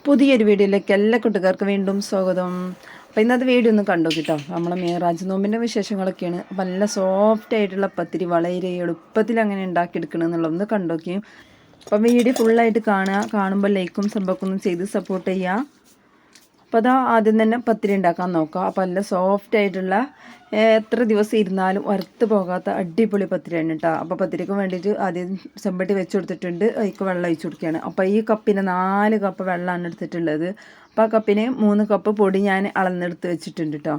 പുതിയൊരു വീഡിയോയിലേക്ക് എല്ലാ കൂട്ടുകാർക്കും വീണ്ടും സ്വാഗതം. അപ്പോൾ ഇന്നത്തെ വീഡിയോ ഒന്ന് കണ്ടു കേട്ടോ. നമ്മളെ മേറാജ് നോമ്പിൻ്റെ വിശേഷങ്ങളൊക്കെയാണ്. അപ്പോൾ നല്ല സോഫ്റ്റ് ആയിട്ടുള്ള പത്തിരി വളരെ എളുപ്പത്തിൽ അങ്ങനെ ഉണ്ടാക്കിയെടുക്കണമെന്നുള്ളതൊന്ന് കണ്ടോക്കിയും. അപ്പം വീഡിയോ ഫുള്ളായിട്ട് കാണുമ്പോൾ ലൈക്കും സബ്ബൊക്കെ ഒന്ന് ചെയ്ത് സപ്പോർട്ട് ചെയ്യുക. അപ്പോൾ അതാ ആദ്യം തന്നെ പത്തിരി ഉണ്ടാക്കാൻ നോക്കാം. അപ്പോൾ നല്ല സോഫ്റ്റ് ആയിട്ടുള്ള എത്ര ദിവസം ഇരുന്നാലും വറുത്ത് പോകാത്ത അടിപൊളി പത്തിരിയാണ് കേട്ടോ. അപ്പോൾ പത്തിരിക്ക് വേണ്ടിയിട്ട് ആദ്യം ചെമ്പട്ടി വെച്ച് കൊടുത്തിട്ടുണ്ട്. അതിക്ക് വെള്ളം ഒഴിച്ച് കൊടുക്കുകയാണ്. അപ്പോൾ ഈ കപ്പിന് 4 കപ്പ് വെള്ളമാണ് എടുത്തിട്ടുള്ളത്. അപ്പോൾ ആ കപ്പിന് 3 കപ്പ് പൊടി ഞാൻ അളന്നെടുത്ത് വെച്ചിട്ടുണ്ട് കേട്ടോ.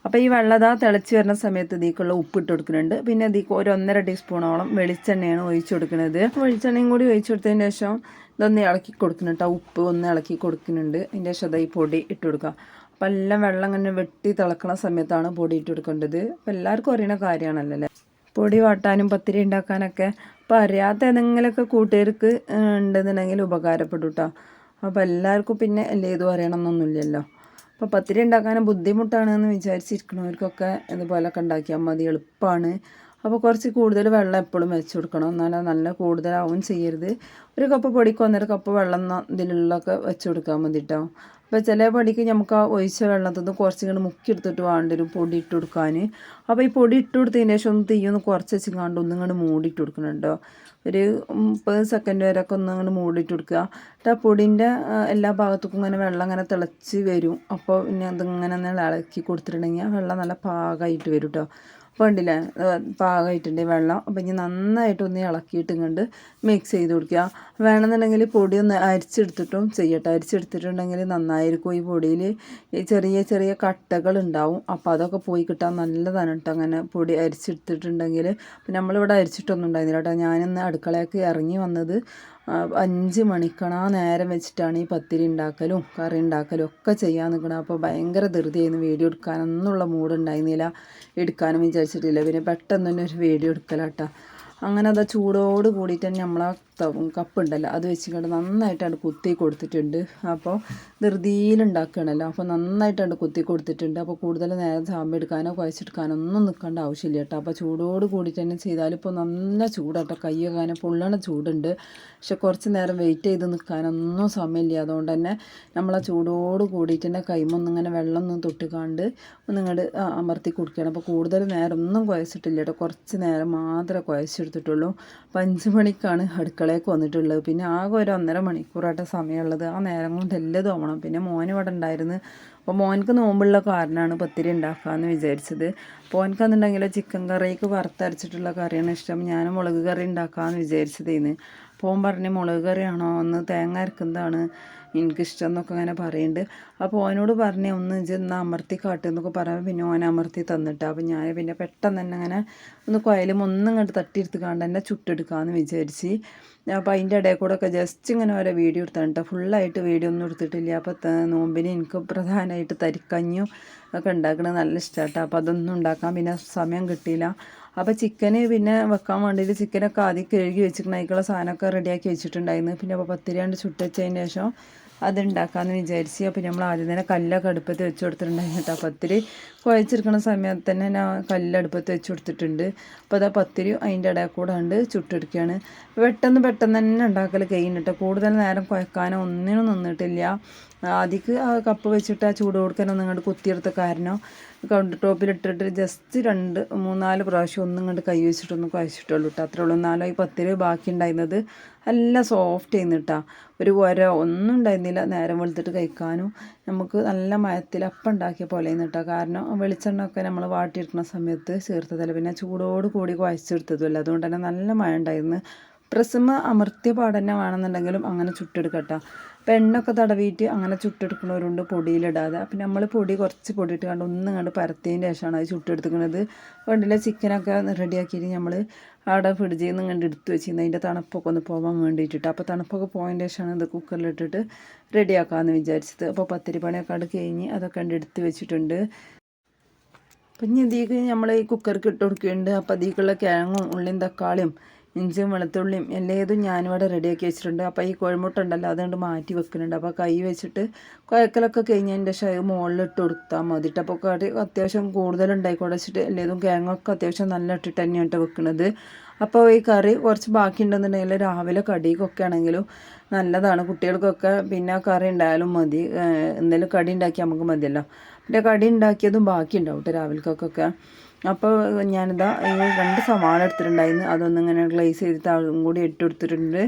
അപ്പോൾ ഈ വെള്ളം തിളച്ച് വരുന്ന സമയത്ത് ഇതിലേക്കുള്ള ഉപ്പിട്ട് കൊടുക്കുന്നുണ്ട്. പിന്നെ ഇതിലേക്ക് ഒരു 1.5 ടീസ്പൂണോളം വെളിച്ചെണ്ണയാണ് ഒഴിച്ച് കൊടുക്കുന്നത്. വെളിച്ചെണ്ണയും കൂടി ഒഴിച്ച് കൊടുത്തതിന് ശേഷം ഇതൊന്ന് ഇളക്കി കൊടുക്കുന്നുണ്ട്. ഉപ്പ് ഒന്ന് ഇളക്കി കൊടുക്കുന്നുണ്ട്. അതിൻ്റെ ശേഷം ഈ പൊടി ഇട്ട് കൊടുക്കുക. അപ്പം എല്ലാം വെള്ളം അങ്ങനെ വെട്ടി തിളക്കണ സമയത്താണ് പൊടി ഇട്ട് കൊടുക്കേണ്ടത്. അപ്പം എല്ലാവർക്കും അറിയണ കാര്യമാണല്ലോ അല്ലേ, പൊടി വാട്ടാനും പത്തിരി ഉണ്ടാക്കാനൊക്കെ. അപ്പം അറിയാത്ത ഏതെങ്കിലുമൊക്കെ കൂട്ടുകാർക്ക് ഉണ്ടെന്നുണ്ടെങ്കിൽ ഉപകാരപ്പെടും കേട്ടോ. അപ്പോൾ എല്ലാവർക്കും പിന്നെ ഇതും അറിയണമെന്നൊന്നുമില്ലല്ലോ. അപ്പോൾ പത്തിരി ഉണ്ടാക്കാനും ബുദ്ധിമുട്ടാണെന്ന് വിചാരിച്ചിരിക്കണവർക്കൊക്കെ ഇതുപോലൊക്കെ ഉണ്ടാക്കിയാൽ മതി, എളുപ്പമാണ്. അപ്പോൾ കുറച്ച് കൂടുതൽ വെള്ളം എപ്പോഴും വെച്ച് കൊടുക്കണം, എന്നാലും നല്ല കൂടുതലാവും ചെയ്യരുത്. 1 കപ്പ് പൊടിക്ക് 1.5 കപ്പ് വെള്ളം ഇതിലുള്ളൊക്കെ വെച്ച് കൊടുക്കാൻ മതി കേട്ടോ. അപ്പോൾ ചില പൊടിക്ക് നമുക്ക് ആ ഒഴിച്ച വെള്ളത്തിൽ നിന്ന് കുറച്ചിങ്ങോട്ട് മുക്കിയെടുത്തിട്ട് വേണ്ടി വരും പൊടി ഇട്ട് കൊടുക്കാൻ. അപ്പോൾ ഈ പൊടി ഇട്ട് കൊടുത്തതിന് ശേഷം ഒന്ന് തീയൊന്ന് കുറച്ച് വെച്ചിങ്ങാണ്ട് ഒന്നിങ്ങോട്ട് മൂടിയിട്ട് കൊടുക്കുന്നുണ്ടോ. ഒരു 30 സെക്കൻഡ് വരെയൊക്കെ ഒന്നിങ്ങോട്ട് മൂടിയിട്ട് കൊടുക്കുക. എന്നിട്ട് ആ പൊടിൻ്റെ എല്ലാ ഭാഗത്തേക്കും ഇങ്ങനെ വെള്ളം ഇങ്ങനെ തിളച്ച് വരും. അപ്പോൾ പിന്നെ അതിങ്ങനെ ഇളക്കി കൊടുത്തിട്ടുണ്ടെങ്കിൽ ആ വെള്ളം നല്ല പാകമായിട്ട് വരും കേട്ടോ. അപ്പോൾ ഉണ്ടല്ലേ പാകമായിട്ടുണ്ട് വെള്ളം. അപ്പോൾ ഇനി നന്നായിട്ടൊന്ന് ഇളക്കിയിട്ട് ഇങ്ങോട്ട് മിക്സ് ചെയ്ത് കൊടുക്കുക. വേണമെന്നുണ്ടെങ്കിൽ പൊടി ഒന്ന് അരിച്ചെടുത്തിട്ടും ചെയ്യട്ടെ. അരിച്ചെടുത്തിട്ടുണ്ടെങ്കിൽ നന്നായിരിക്കും. ഈ പൊടിയിൽ ഈ ചെറിയ ചെറിയ കട്ടകൾ ഉണ്ടാവും. അപ്പോൾ അതൊക്കെ പോയി കിട്ടാൻ നല്ലതാണ് കേട്ടോ. അങ്ങനെ പൊടി അരിച്ചെടുത്തിട്ടുണ്ടെങ്കിൽ. അപ്പം നമ്മളിവിടെ അരിച്ചിട്ടൊന്നും ഉണ്ടായിരുന്നില്ല കേട്ടോ. ഞാനിന്ന് അടുക്കളയ്ക്ക് ഇറങ്ങി വന്നത് 5 മണിക്കാണ്. ആ നേരം വെച്ചിട്ടാണ് ഈ പത്തിരി ഉണ്ടാക്കലും കറി ഉണ്ടാക്കലും ഒക്കെ ചെയ്യാൻ നിൽക്കണം. അപ്പോൾ ഭയങ്കര ധൃതിയായിരുന്നു. വീഡിയോ എടുക്കാനൊന്നുള്ള മൂടുണ്ടായിരുന്നില്ല, എടുക്കാനും വിചാരിച്ചിട്ടില്ല. പിന്നെ പെട്ടെന്ന് തന്നെ ഒരു വീഡിയോ എടുക്കലാട്ടോ. അങ്ങനെ അത് ചൂടോട് കൂടിയിട്ട് തന്നെ നമ്മളാ കപ്പുണ്ടല്ലോ അത് വെച്ചിട്ട് നന്നായിട്ടാണ് കുത്തി കൊടുത്തിട്ടുണ്ട്. അപ്പോൾ ധൃതിയിലുണ്ടാക്കുകയാണല്ലോ, അപ്പോൾ നന്നായിട്ടാണ് കുത്തി കൊടുത്തിട്ടുണ്ട്. അപ്പോൾ കൂടുതൽ നേരം സാമ്പ് എടുക്കാനോ കുഴച്ചെടുക്കാനോ ഒന്നും നിൽക്കേണ്ട ആവശ്യമില്ല കേട്ടോ. അപ്പോൾ ചൂടോട് കൂടിയിട്ട് തന്നെ ചെയ്താൽ ഇപ്പോൾ നല്ല ചൂടാട്ടോ, കയ്യൊക്കെ പൊള്ളണ ചൂടുണ്ട്. പക്ഷെ കുറച്ച് നേരം വെയിറ്റ് ചെയ്ത് നിൽക്കാനൊന്നും സമയമില്ല. അതുകൊണ്ട് തന്നെ നമ്മളാ ചൂടോട് കൂടിയിട്ട് തന്നെ കൈമൊന്നിങ്ങനെ വെള്ളം ഒന്നും തൊട്ടുകാണ്ട് ഒന്നിങ്ങോട്ട് അമർത്തി കൊടുക്കുകയാണ്. അപ്പോൾ കൂടുതൽ നേരം ഒന്നും കുഴച്ചിട്ടില്ല കേട്ടോ, കുറച്ച് നേരം മാത്രമേ കുഴച്ചെടുത്തിട്ടുള്ളൂ. അപ്പോൾ 5 മണിക്കാണ് അടുക്കളയ്ക്ക് വന്നിട്ടുള്ളത്. പിന്നെ ആകെ ഒരു 1.5 മണിക്കൂറായിട്ട് സമയമുള്ളത്. ആ നേരം കൊണ്ട് എല്ലാം തോന്നണം. പിന്നെ മോൻ ഇവിടെ ഉണ്ടായിരുന്നു. അപ്പോൾ മോനക്ക് നോമ്പുള്ള കാരണമാണ് പത്തിരി ഉണ്ടാക്കാമെന്ന് വിചാരിച്ചത്. അപ്പോൾ മോനക്കെന്നുണ്ടെങ്കിൽ ചിക്കൻ കറിക്ക് വറുത്തരച്ചിട്ടുള്ള കറിയാണ് ഇഷ്ടം. ഞാൻ മുളക് കറി ഉണ്ടാക്കാമെന്ന് വിചാരിച്ചതേന്ന്. അപ്പോൾ പറഞ്ഞ് മുളക് കറിയാണോ, ഒന്ന് തേങ്ങ അരക്കുന്നതാണ് എനിക്കിഷ്ടം എന്നൊക്കെ അങ്ങനെ പറയുന്നുണ്ട്. അപ്പോൾ ഓനോട് പറഞ്ഞ് ഒന്ന് ഇന്ന് അമർത്തി കാട്ടുന്നൊക്കെ പറയുമ്പോൾ പിന്നെ ഓൻ അമർത്തി തന്നിട്ട്. അപ്പോൾ ഞാൻ പിന്നെ പെട്ടെന്ന് തന്നെ അങ്ങനെ ഒന്ന് കുഴലും ഒന്നും ഇങ്ങോട്ട് തട്ടിയെടുത്തുകൊണ്ട് തന്നെ ചുട്ടെടുക്കാമെന്ന് വിചാരിച്ച്. അപ്പോൾ അതിൻ്റെ ഇടയിൽ കൂടെ ഒക്കെ ജസ്റ്റ് ഇങ്ങനെ ഓരോ വീഡിയോ എടുത്തിട്ട് ഫുള്ളായിട്ട് വീഡിയോ ഒന്നും എടുത്തിട്ടില്ല. അപ്പോൾ നോമ്പിന് എനിക്ക് പ്രധാനമായിട്ട് തരിക്കഞ്ഞും ഒക്കെ ഉണ്ടാക്കുന്നത് നല്ല ഇഷ്ടമാട്ടോ. അപ്പോൾ അതൊന്നും ഉണ്ടാക്കാൻ പിന്നെ സമയം കിട്ടിയില്ല. അപ്പോൾ ചിക്കന് പിന്നെ വെക്കാൻ വേണ്ടിയിട്ട് ചിക്കനൊക്കെ ആദ്യം കഴുകി വെച്ചിട്ടുണ്ട്. അതിക്കുള്ള സാധനമൊക്കെ റെഡിയാക്കി വെച്ചിട്ടുണ്ടായിരുന്നു. പിന്നെ അപ്പോൾ പത്തിരിയാണ്ട് ചുട്ടുവച്ചതിന് ശേഷം അതുണ്ടാക്കാമെന്ന് വിചാരിച്ച്. അപ്പോൾ നമ്മൾ ആദ്യം തന്നെ കല്ലൊക്കെ അടുപ്പത്ത് വെച്ച് കൊടുത്തിട്ടുണ്ടായിരുന്നു കേട്ടോ. പത്തിരി കുഴച്ചെടുക്കുന്ന സമയത്ത് തന്നെ ഞാൻ കല്ലടുപ്പത്ത് വെച്ച് കൊടുത്തിട്ടുണ്ട്. അപ്പോൾ അതാ പത്തിരി അതിൻ്റെ ഇടയിൽ കൂടെ ഉണ്ട് ചുട്ടെടുക്കുകയാണ്. പെട്ടെന്ന് തന്നെ ഉണ്ടാക്കൽ കഴിഞ്ഞിട്ട് കൂടുതൽ നേരം കുഴക്കാനോ ഒന്നിനും നിന്നിട്ടില്ല. ആദ്യക്ക് ആ കപ്പ് വെച്ചിട്ട് ആ ചൂട് കൊടുക്കാനൊന്നും ഇങ്ങോട്ട് കുത്തിയെടുത്ത കാരണം കൗണ്ടർ ടോപ്പിലിട്ടിട്ട് ജസ്റ്റ് 2-3-4 പ്രാവശ്യം ഒന്നും ഇങ്ങോട്ട് കൈ വെച്ചിട്ടൊന്നും കുഴച്ചിട്ടുള്ളൂ കേട്ടോ. അത്രേ ഉള്ളൂ. എന്നാലും ഈ പത്തിരി ബാക്കി ഉണ്ടായിരുന്നത് നല്ല സോഫ്റ്റ് ചെയ്യുന്നിട്ടാ. ഒരു ഒന്നും ഉണ്ടായിരുന്നില്ല. നേരം വെളുത്തിട്ട് കഴിക്കാനും നമുക്ക് നല്ല മയത്തിൽ അപ്പം ഉണ്ടാക്കിയ പോലെ ചെയ്യുന്നിട്ടാ. കാരണം വെളിച്ചെണ്ണ ഒക്കെ നമ്മൾ വാട്ടിയെടുക്കുന്ന സമയത്ത് ചേർത്തതല്ല, പിന്നെ ചൂടോട് കൂടി കുഴച്ചെടുത്തതുമല്ല. അതുകൊണ്ട് തന്നെ നല്ല മഴ ഉണ്ടായിരുന്നു. പ്രസ്സുമ്മ അമർത്തിയ പാടന്നെ വേണമെന്നുണ്ടെങ്കിലും അങ്ങനെ ചുട്ടെടുക്കട്ടോ. അപ്പോൾ എണ്ണയൊക്കെ തടവിയിട്ട് അങ്ങനെ ചുട്ടെടുക്കുന്നവരുണ്ട് പൊടിയിലിടാതെ. അപ്പം നമ്മൾ കുറച്ച് പൊടി ഇട്ട് കണ്ട് ഒന്നും കണ്ട് പരത്തിയതിൻ്റെ ശേഷമാണ് അത് ചുട്ടെടുക്കുന്നത്. വേണ്ടില്ല ചിക്കനൊക്കെ റെഡിയാക്കിയിട്ട് നമ്മൾ അവിടെ ഫ്രിഡ്ജിൽ നിന്ന് കണ്ട് എടുത്ത് വെച്ചിരുന്നത് അതിൻ്റെ തണുപ്പൊക്കെ ഒന്ന് പോകാൻ വേണ്ടിയിട്ടിട്ട്. അപ്പോൾ തണുപ്പൊക്കെ പോയതിൻ്റെ ശേഷമാണ് ഇത് കുക്കറിലിട്ടിട്ട് റെഡിയാക്കാമെന്ന് വിചാരിച്ചത്. അപ്പോൾ പത്തിരി പണിയൊക്കെ അവിടെ കഴിഞ്ഞ് അതൊക്കെ കണ്ട് എടുത്ത് വെച്ചിട്ടുണ്ട്. അപ്പം ഇനി ഇതിലേക്ക് നമ്മൾ ഈ കുക്കർക്ക് ഇട്ട് കൊടുക്കുന്നുണ്ട്. അപ്പോൾ അതിലേക്കുള്ള കിഴങ്ങും ഉള്ളിയും തക്കാളിയും ഇഞ്ചിയും വെളുത്തുള്ളിയും എല്ലാതും ഞാനിവിടെ റെഡിയാക്കി വെച്ചിട്ടുണ്ട്. അപ്പോൾ ഈ കോഴിമുട്ട ഉണ്ടല്ലോ അതുകൊണ്ട് മാറ്റി വെക്കുന്നുണ്ട്. അപ്പോൾ കൈ വെച്ചിട്ട് കുഴക്കലൊക്കെ കഴിഞ്ഞതിൻ്റെ ശേഷം മുകളിലിട്ട് കൊടുത്താൽ മതിയിട്ട്. അപ്പോൾ കറി അത്യാവശ്യം കൂടുതലുണ്ടായിക്കോടെ വെച്ചിട്ട് എല്ലാതും കിഴങ്ങൊക്കെ അത്യാവശ്യം നല്ല ഇട്ടിട്ട് തന്നെയാണ് വെക്കുന്നത്. അപ്പോൾ ഈ കറി കുറച്ച് ബാക്കിയുണ്ടെന്നുണ്ടെങ്കിൽ രാവിലെ കടിക്കൊക്കെ ആണെങ്കിലും നല്ലതാണ്. കുട്ടികൾക്കൊക്കെ പിന്നെ കറി ഉണ്ടായാലും മതി, എന്തെങ്കിലും കടി ഉണ്ടാക്കിയാൽ നമുക്ക് മതിയല്ലോ. പിന്നെ കടി ഉണ്ടാക്കിയതും ബാക്കി ഉണ്ടാവും കേട്ടോ രാവിലേക്കൊക്കെ. അപ്പോൾ ഞാനിതാ ഈ 2 സവാള എടുത്തിട്ടുണ്ടായിരുന്നു, അതൊന്നിങ്ങനെ ഗ്ലേസ് ചെയ്തിട്ട് അതും കൂടി ഇട്ട് കൊടുത്തിട്ടുണ്ട്.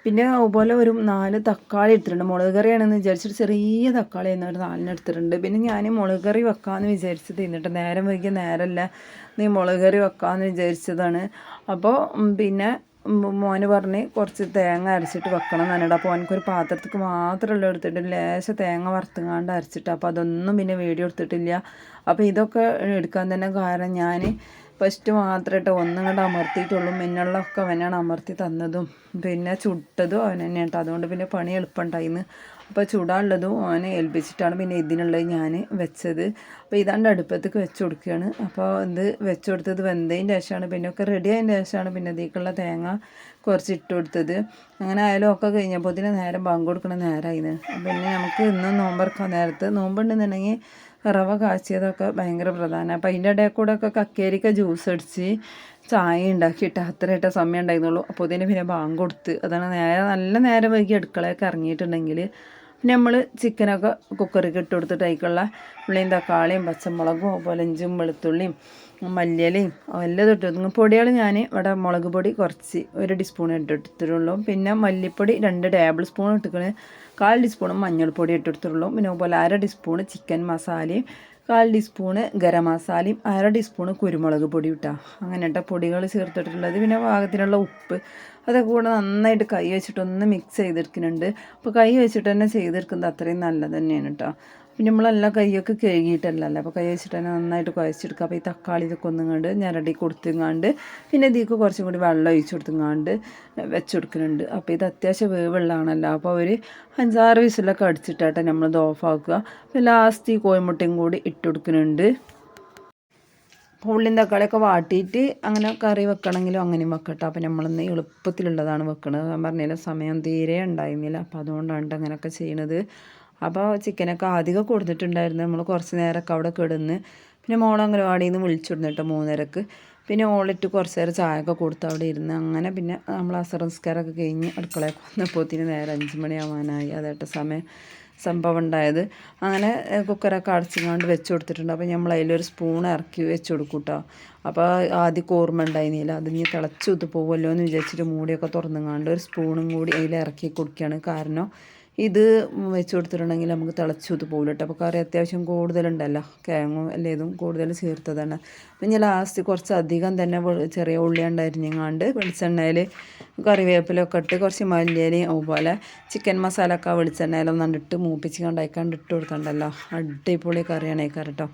പിന്നെ അതുപോലെ ഒരു 4 തക്കാളി എടുത്തിട്ടുണ്ട്. മുളക് കറിയാണെന്ന് വിചാരിച്ചിട്ട് ചെറിയ തക്കാളി എന്നൊരു 4 എടുത്തിട്ടുണ്ട്. പിന്നെ ഞാൻ മുളക് കറി വെക്കാമെന്ന് വിചാരിച്ചത് എന്നിട്ട് നേരം വൈകിയ നേരമല്ല, നീ മുളക് കറി വെക്കാമെന്ന് വിചാരിച്ചതാണ്. അപ്പോൾ പിന്നെ മോന് പറഞ്ഞ് കുറച്ച് തേങ്ങ അരച്ചിട്ട് വെക്കണം എന്നാണ്. അപ്പോൾ എനിക്കൊരു പാത്രത്തേക്ക് മാത്രമല്ല എടുത്തിട്ട് ലേശം തേങ്ങ വറുത്തുങ്ങാണ്ട് അരച്ചിട്ട്, അപ്പോൾ അതൊന്നും പിന്നെ വീഡിയോ എടുത്തിട്ടില്ല. അപ്പോൾ ഇതൊക്കെ എടുക്കാൻ തന്നെ കാരണം ഞാൻ ഫസ്റ്റ് മാത്രമായിട്ട് ഒന്നും കണ്ട് അമർത്തിയിട്ടുള്ളൂ. മിന്നുള്ളൊക്കെ അവനാണ് അമർത്തി തന്നതും പിന്നെ ചുട്ടതും അവൻ തന്നെ കേട്ടോ. അതുകൊണ്ട് പിന്നെ പണി എളുപ്പമുണ്ടായിന്ന്. അപ്പോൾ ചൂടാനുള്ളതും അവനെ ഏൽപ്പിച്ചിട്ടാണ് പിന്നെ ഇതിനുള്ളത് ഞാൻ വെച്ചത്. അപ്പോൾ ഇതാണ്ട് അടുപ്പത്തേക്ക് വെച്ച് കൊടുക്കുകയാണ്. അപ്പോൾ ഇത് വെച്ച് കൊടുത്തത് വെന്തതിൻ്റെ ശേഷമാണ്, പിന്നെ ഒക്കെ റെഡി ആയതിൻ്റെ ശേഷമാണ് പിന്നെ ഇതിലേക്കുള്ള തേങ്ങ കുറച്ച് ഇട്ട് കൊടുത്തത്. അങ്ങനെ ആയാലും ഒക്കെ കഴിഞ്ഞപ്പോൾ ഇതിന് നേരം ബാങ്ക് കൊടുക്കണ നേരമായിരുന്നു. പിന്നെ നമുക്ക് ഇന്നും നോമ്പറക്കാൻ നേരത്ത് നോമ്പുണ്ടെന്നുണ്ടെങ്കിൽ റവ കാച്ചിയതൊക്കെ ഭയങ്കര പ്രധാനമാണ്. അപ്പോൾ അതിൻ്റെ ഇടയിൽ കൂടെ ഒക്കെ കക്കേരിക്ക ജ്യൂസ് അടിച്ച് ചായ ഉണ്ടാക്കിയിട്ട് അത്രയായിട്ട് സമയം ഉണ്ടായിരുന്നുള്ളൂ. അപ്പോൾ ഇതിന് പിന്നെ ബാങ്ക് കൊടുത്ത്, അതാണ് നല്ല നേരം വൈകി അടുക്കളയൊക്കെ ഇറങ്ങിയിട്ടുണ്ടെങ്കിൽ പിന്നെ നമ്മൾ ചിക്കനൊക്കെ കുക്കറിലേക്ക് ഇട്ട് കൊടുത്തിട്ട് അതിലേക്കുള്ള ഉള്ളിയും തക്കാളിയും പച്ചമുളകും അതുപോലെ ഇഞ്ചും വെളുത്തുള്ളിയും മല്ലിയിലയും എല്ലാം ഇട്ട് പൊടികൾ ഞാൻ ഇവിടെ മുളക് പൊടി കുറച്ച് 1 ടീസ്പൂൺ ഇട്ടെടുത്തിട്ടുള്ളൂ. പിന്നെ മല്ലിപ്പൊടി 2 ടേബിൾ സ്പൂൺ ഇട്ടിക്കണ്, 1/4 ടീസ്പൂൺ മഞ്ഞൾപ്പൊടി ഇട്ടെടുത്തിട്ടുള്ളൂ. പിന്നെ അതുപോലെ 1/2 ടീസ്പൂൺ ചിക്കൻ മസാലയും 1/4 ടീസ്പൂണ് ഗരം മസാലയും 1/2 ടീസ്പൂണ് കുരുമുളക് പൊടി ഇട്ടാൽ അങ്ങനെ ഇട്ട പൊടികൾ ചേർത്തിട്ടുള്ളത്. പിന്നെ പാകത്തിനുള്ള ഉപ്പ് അതൊക്കെ കൂടെ നന്നായിട്ട് കൈ വെച്ചിട്ടൊന്ന് മിക്സ് ചെയ്തെടുക്കുന്നുണ്ട്. അപ്പോൾ കൈ വെച്ചിട്ട് തന്നെ ചെയ്തെടുക്കുന്നത് അത്രയും നല്ലത് തന്നെയാണ് കേട്ടോ. പിന്നെ നമ്മളെല്ലാം കൈയൊക്കെ കഴുകിയിട്ടല്ലല്ലോ, അപ്പോൾ കൈ വെച്ചിട്ട് തന്നെ നന്നായിട്ട് കുഴച്ചെടുക്കുക. അപ്പോൾ ഈ തക്കാളി ഇതൊക്കെ ഒന്നുങ്ങാണ്ട് ഞരടി കൊടുത്തുങ്ങാണ്ട് പിന്നെ ഇതിലേക്ക് കുറച്ചും കൂടി വെള്ളം ഒഴിച്ച് കൊടുത്തുങ്ങാണ്ട് വെച്ച് കൊടുക്കുന്നുണ്ട്. അപ്പോൾ ഇത് അത്യാവശ്യം വേവുള്ളതാണല്ലോ. അപ്പോൾ ഒരു 5-6 വിസിലൊക്കെ അടിച്ചിട്ടാട്ടെ നമ്മളിത് ഓഫാക്കുക. അപ്പോൾ ലാസ്റ്റ് ഈ കോഴിമുട്ടയും കൂടി ഇട്ട് കൊടുക്കുന്നുണ്ട്. ഉള്ളിയും തക്കാളിയൊക്കെ വാട്ടിയിട്ട് അങ്ങനെ കറി വെക്കണമെങ്കിലും അങ്ങനെയും വെക്കട്ടോ. അപ്പോൾ നമ്മളിന്ന് എളുപ്പത്തിലുള്ളതാണ് വെക്കുന്നത്. ഞാൻ പറഞ്ഞില്ല സമയം തീരെ ഉണ്ടായിരുന്നില്ല, അപ്പോൾ അതുകൊണ്ടാണ് അങ്ങനെയൊക്കെ ചെയ്യണത്. അപ്പോൾ ചിക്കനൊക്കെ ആദ്യമൊക്കെ കൊടുത്തിട്ടുണ്ടായിരുന്നു, നമ്മൾ കുറച്ച് നേരമൊക്കെ അവിടെ കിടന്ന്. പിന്നെ മോൾ അംഗനവാടിയിൽ നിന്ന് വിളിച്ചിരുന്നു കേട്ടോ 3:30. പിന്നെ ഓളിട്ട് കുറച്ച് നേരം ചായയൊക്കെ കൊടുത്ത് അവിടെ ഇരുന്ന് അങ്ങനെ പിന്നെ നമ്മൾ അസർ നിസ്കാരമൊക്കെ കഴിഞ്ഞ് അടുക്കളയൊക്കെ വന്നപ്പോഴത്തേന് നേരം 5 മണിയാവാനായി. അതായിട്ട് സംഭവം ഉണ്ടായത്. അങ്ങനെ കുക്കറൊക്കെ അടച്ചിങ്ങാണ്ട് വെച്ച് കൊടുത്തിട്ടുണ്ട്. അപ്പോൾ നമ്മൾ അതിലൊരു സ്പൂൺ ഇറക്കി വെച്ച് കൊടുക്കും കേട്ടോ. അപ്പോൾ ആദ്യം ഓർമ്മ ഉണ്ടായിരുന്നില്ല, അത് ഇനി തിളച്ചൂത്ത് പോകുമല്ലോ എന്ന് വിചാരിച്ചിട്ട് മൂടിയൊക്കെ തുറന്നുങ്ങാണ്ട് ഒരു സ്പൂണും കൂടി അതിൽ ഇറക്കി കൊടുക്കുകയാണ്. കാരണം ഇത് വെച്ച് കൊടുത്തിട്ടുണ്ടെങ്കിൽ നമുക്ക് തിളച്ചൂത്ത് പോകില്ല കേട്ടോ. അപ്പോൾ കറി അത്യാവശ്യം കൂടുതലുണ്ടല്ലോ, കിഴങ്ങും എല്ലേതും കൂടുതൽ ചേർത്തതാണ്. അപ്പം ഞാൻ ലാസ്റ്റ് കുറച്ച് അധികം തന്നെ ചെറിയ ഉള്ളി ഉണ്ടായിരുന്നെങ്ങാണ്ട് വെളിച്ചെണ്ണയിൽ കറിവേപ്പിലൊക്കെ ഇട്ട് കുറച്ച് മല്ലിയിലയും അതുപോലെ ചിക്കൻ മസാല ഒക്കെ വെളിച്ചെണ്ണയിലൊന്നും ഇട്ട് മൂപ്പിച്ച് കണ്ടായിക്കാണ്ട് ഇട്ട് കൊടുക്കണ്ടല്ലോ. അടിപൊളി കറിയാണ് ഈ കറി കേട്ടോ.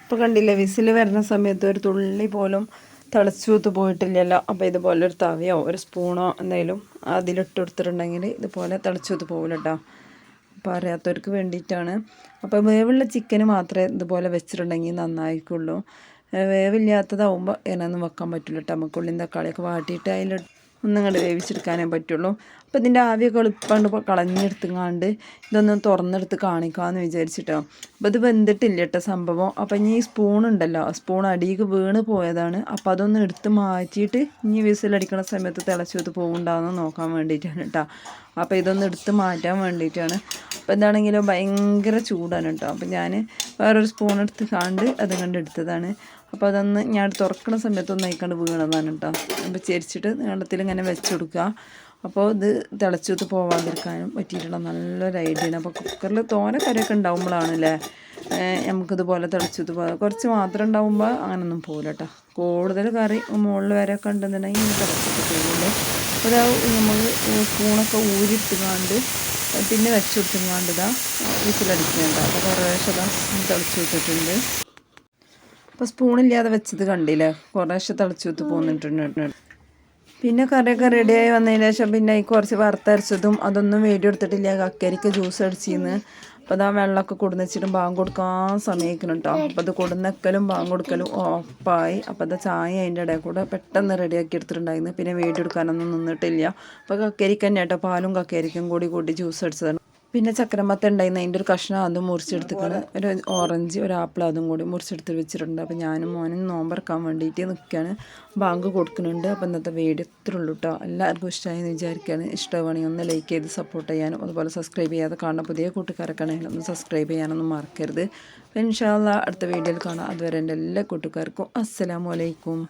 ഇപ്പോൾ കണ്ടില്ലേ, വിസിൽ വരുന്ന സമയത്ത് ഒരു തുള്ളി പോലും തിളച്ചൂത്ത് പോയിട്ടില്ലല്ലോ. അപ്പോൾ ഇതുപോലൊരു തവയോ ഒരു സ്പൂണോ എന്തെങ്കിലും അതിലിട്ട് കൊടുത്തിട്ടുണ്ടെങ്കിൽ ഇതുപോലെ തിളച്ചൂത്ത് പോകില്ല കേട്ടോ. അപ്പോൾ അറിയാത്തവർക്ക് വേണ്ടിയിട്ടാണ്. അപ്പോൾ വേവുള്ള ചിക്കന് മാത്രമേ ഇതുപോലെ വെച്ചിട്ടുണ്ടെങ്കിൽ നന്നായിരിക്കുള്ളൂ. വേവില്ലാത്തതാവുമ്പോൾ ഇതിനൊന്നും വെക്കാൻ പറ്റില്ല കേട്ടോ. നമുക്ക് ഉള്ളിയും തക്കാളിയൊക്കെ വാട്ടിയിട്ട് അതിലിട്ട് ഒന്നും കണ്ട് വേവിച്ചെടുക്കാനേ പറ്റുള്ളൂ. അപ്പോൾ ഇതിൻ്റെ ആവിയൊക്കെ എളുപ്പമുണ്ട് കളഞ്ഞെടുത്തുങ്ങാണ്ട് ഇതൊന്നും തുറന്നെടുത്ത് കാണിക്കാമെന്ന് വിചാരിച്ചിട്ടോ. അപ്പോൾ ഇത് വെന്തിട്ടില്ല കേട്ടോ സംഭവം. അപ്പോൾ ഇനി ഈ സ്പൂണുണ്ടല്ലോ, സ്പൂൺ അടിയിലേക്ക് വീണ് പോയതാണ്. അപ്പോൾ അതൊന്ന് എടുത്ത് മാറ്റിയിട്ട് ഇനി വിസിലടിക്കണ സമയത്ത് തിളച്ചൂത്ത് പോകുന്നുണ്ടാവുമെന്ന് നോക്കാൻ വേണ്ടിയിട്ടാണ് കേട്ടോ. അപ്പോൾ ഇതൊന്ന് എടുത്ത് മാറ്റാൻ വേണ്ടിയിട്ടാണ്. അപ്പോൾ എന്താണെങ്കിലും ഭയങ്കര ചൂടാണ് കേട്ടോ. അപ്പോൾ ഞാൻ വേറൊരു സ്പൂൺ എടുത്ത് കാണ്ട് അതും കണ്ട് എടുത്തതാണ്. അപ്പോൾ അതൊന്ന് ഞാൻ തുറക്കുന്ന സമയത്തൊന്ന് നയിക്കാണ്ട് വീണതാണ് കേട്ടോ. അപ്പോൾ ചെരിച്ചിട്ട് നീളത്തിൽ ഇങ്ങനെ വെച്ച് കൊടുക്കുക. അപ്പോൾ ഇത് തിളച്ചൂത്ത് പോവാതിരിക്കാനും പറ്റിയിട്ടുള്ള നല്ലൊരു ഐഡിയയാണ്. അപ്പോൾ കുക്കറിൽ തോനെ കറിയൊക്കെ ഉണ്ടാകുമ്പോഴാണല്ലേ നമുക്കിതുപോലെ തിളച്ചൂത്ത് പോകാം. കുറച്ച് മാത്രം ഉണ്ടാകുമ്പോൾ അങ്ങനൊന്നും പോകില്ല കേട്ടോ. കൂടുതൽ കറി മുകളിൽ വരെയൊക്കെ ഉണ്ടെന്നുണ്ടെങ്കിൽ ഇങ്ങനെ തിളച്ചൂത്ത് പോകുള്ളൂ. അപ്പോൾ നമ്മൾ സ്പൂണൊക്കെ ഊരിട്ടുകാണ്ട് പിന്നെ വെച്ച് കൊടുത്തുങ്ങാണ്ട് ഇതാ വിസിലടിക്കുന്നുണ്ട്. അപ്പോൾ കുറേശ്ശെ തിളച്ചൂത്തിട്ടുണ്ട്. അപ്പോൾ സ്പൂണില്ലാതെ വെച്ചത് കണ്ടില്ലേ, കുറേശ്ശെ തിളച്ചൂത്ത് പോന്നിട്ടുണ്ട്. പിന്നെ കറിയൊക്കെ റെഡിയായി വന്നതിന് ശേഷം പിന്നെ ഈ കുറച്ച് വറുത്തരച്ചതും അതൊന്നും വീഡിയോ എടുത്തിട്ടില്ല. കക്കരിക്ക് ജ്യൂസ് അടിച്ചിന്ന് അപ്പോൾ അതാ വെള്ളമൊക്കെ കൊടുന്ന് വെച്ചിട്ടും ബാങ്ക് കൊടുക്കാൻ സമയക്കണം കേട്ടോ. അപ്പോൾ അത് കൊടുന്നക്കലും ബാങ്ക് കൊടുക്കലും ഓഫായി. അപ്പോൾ അത് ചായ അതിൻ്റെ ഇടയിൽ കൂടെ പെട്ടെന്ന് റെഡിയാക്കി എടുത്തിട്ടുണ്ടായിരുന്നു. പിന്നെ വീഡിയോ എടുക്കാനൊന്നും നിന്നിട്ടില്ല. അപ്പോൾ കക്കരിക്ക തന്നെ കേട്ടോ, പാലും കക്കരിക്കും കൂട്ടി ജ്യൂസ് അടിച്ചതാണ്. പിന്നെ ചക്രമത്ത ഉണ്ടായിരുന്നു, അതിൻ്റെ ഒരു കഷ്ണം അതും മുറിച്ചെടുത്തിട്ട് ഒരു ഓറഞ്ച് ഒരു ആപ്പിൾ അതും കൂടി മുറിച്ചെടുത്ത് വെച്ചിട്ടുണ്ട്. അപ്പോൾ ഞാനും മോനും നോമ്പറക്കാൻ വേണ്ടിയിട്ട് നിൽക്കുകയാണ്. ബാങ്ക് കൊടുക്കുന്നുണ്ട്. അപ്പോൾ ഇന്നത്തെ വീഡിയോ ഇത്രേ ഉള്ളൂ കേട്ടോ. എല്ലാവർക്കും ഇഷ്ടമായെന്ന് വിചാരിക്കുകയാണ്. ഇഷ്ടമാണെങ്കിൽ ഒന്ന് ലൈക്ക് ചെയ്ത് സപ്പോർട്ട് ചെയ്യാനും അതുപോലെ സബ്സ്ക്രൈബ് ചെയ്യാതെ കാണുന്ന പുതിയ കൂട്ടുകാരൊക്കെ ആണെങ്കിലും ഒന്ന് സബ്സ്ക്രൈബ് ചെയ്യാനൊന്നും മറക്കരുത്. അപ്പോൾ ഇൻഷാ അല്ലാഹ് അടുത്ത വീഡിയോയിൽ കാണാം. അതുവരെ എൻ്റെ എല്ലാ കൂട്ടുകാർക്കും അസ്സലാമു അലൈക്കും.